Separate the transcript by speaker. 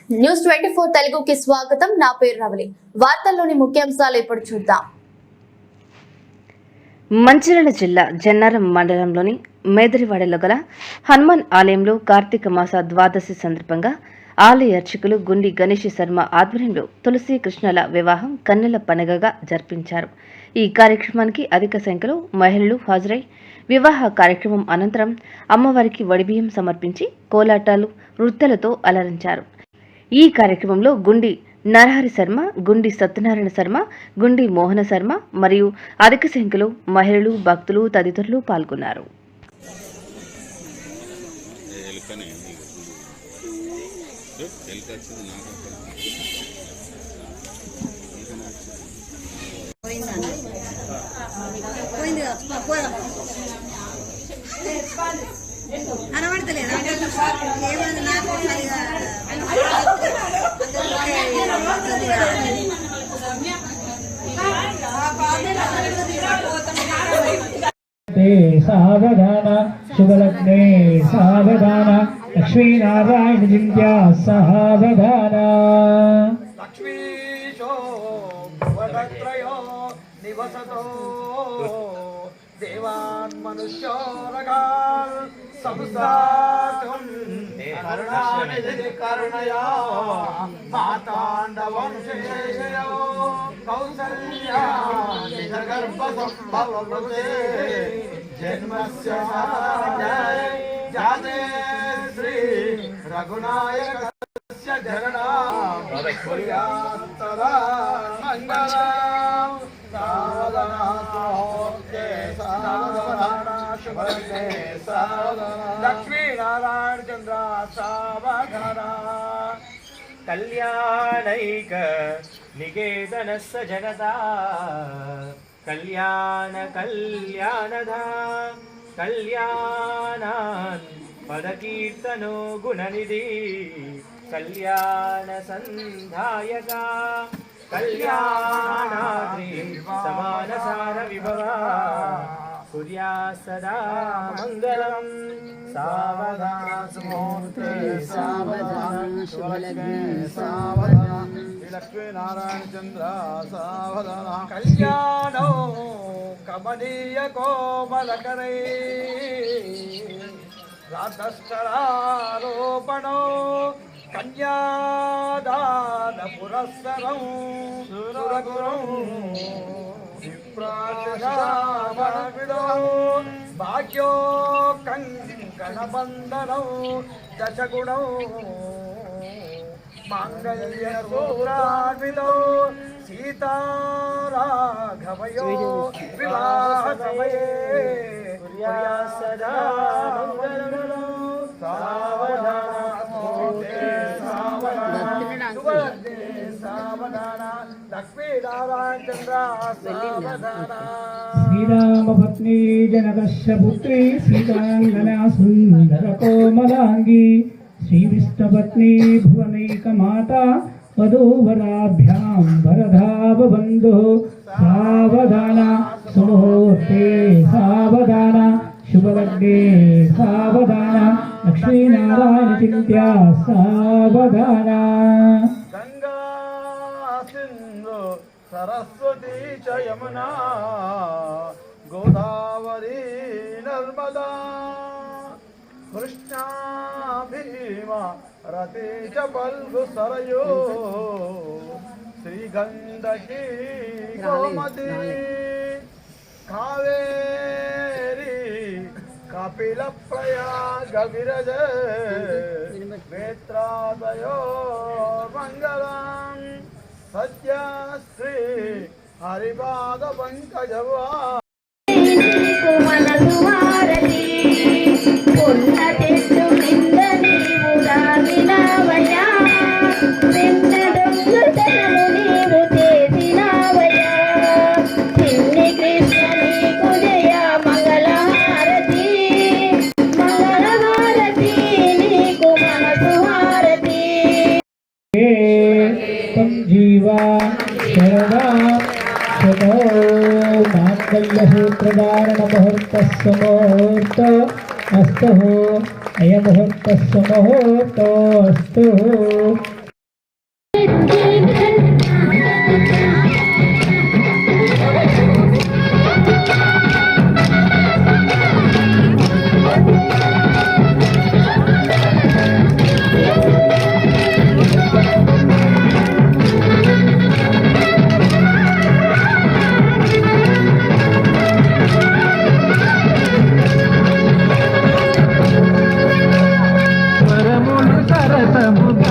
Speaker 1: News 24 తెలుగుకి స్వాగతం. నా పేరు రవలి. వార్తల్లోని ముఖ్యాంశాలు ఇప్పుడు చూద్దాం.
Speaker 2: మంచిర్యాల జిల్లా జన్నారం మండలంలోని మేదరివాడలో గల హనుమాన్ ఆలయంలో కార్తీక మాస ద్వాదశి సందర్భంగా ఆలయ అర్చకులు గుండి గణేష్ శర్మ ఆధ్వర్యంలో తులసి కృష్ణల వివాహం కన్నుల పండుగగా జరిపించారు. ఈ కార్యక్రమానికి అధిక సంఖ్యలో మహిళలు హాజరై వివాహ కార్యక్రమం అనంతరం అమ్మవారికి వడిబియ్యం సమర్పించి కోలాటాలు నృత్యాలతో అలరించారు. ఈ కార్యక్రమంలో గుండి నరహరి శర్మ, గుండి సత్యనారాయణ శర్మ, గుండి మోహన శర్మ మరియు అధిక సంఖ్యలో మహిళలు, భక్తులు తదితరులు పాల్గొన్నారు.
Speaker 3: सावधान शुभलग्ने सावधान लक्ष्मीनारायण चिंत्या सावधान
Speaker 4: लक्ष्मीशो भुवनत्रयो निवसतो देवान् मनुष्यो रगान् संस्थातुं करुणानिधि करुणया माताण्डवं शेषयो कौसल्या निजगर्भसम्भवभूते जन्मस्य जाते श्री रघुनायकस्य धरणा भूयात्तदा मङ्गलम् सावधानोक्ते सावधाना शुभलग्ने सावधाना लक्ष्मी नारायण चंद्र सावधाना
Speaker 5: कल्याणैक निकेतनस्य जगता कल्याणधा कल्याणान् पदकीर्तनो गुणनिधि कल्याण संधायका कल्याणाद्रि समानसार विभवा सूर्या सदा मंगलम् सावधान सुमुहूर्ते सावधान शुभलग्ने सावधान
Speaker 4: लक्ष्मी नारायण चंद्र सावधान कल्याणो कमनीय कोमलकरै राधस्थलारोपणो कन्यादान पुरस्सरं सुरगुरौ विप्राशशामनविदो भाग्यो कंकणबन्धनौ दशगुणौ मांगल्यसूरान्विदौ सीताराघवयो विवाह समये
Speaker 5: सदा
Speaker 4: लक्ष्मी नारायण चंद्र
Speaker 3: श्रीराम पत्नी जनकस्य पुत्री सीतांगना सुंदर कोमलांगी श्री विष्णुपत्नी भुवनैक माता वधूवराभ्यां वरधाव बंधु सावधान सुमुहूर्ते सावधान शुभलग्ने सावधान लक्ष्मी नारायण चिंत्या सावधान
Speaker 4: गंगा सिंधु सरस्वती च यमुना गोदावरी नर्मदा कृष्णा भीमा रति च फल्गु सरयो श्रीगंधकी गोमती कावेरी कपिल प्रयाग विरज वेत्रादयो मंगलम सत्याश्री हरिपाद पंकजवा
Speaker 3: जीवा शरदा शतो मांगल्यसूत्रधारण मुहूर्तस्य मुहूर्त अस्तु अयमुहूर्तस्य मुहूर्त अस्तु। సతతము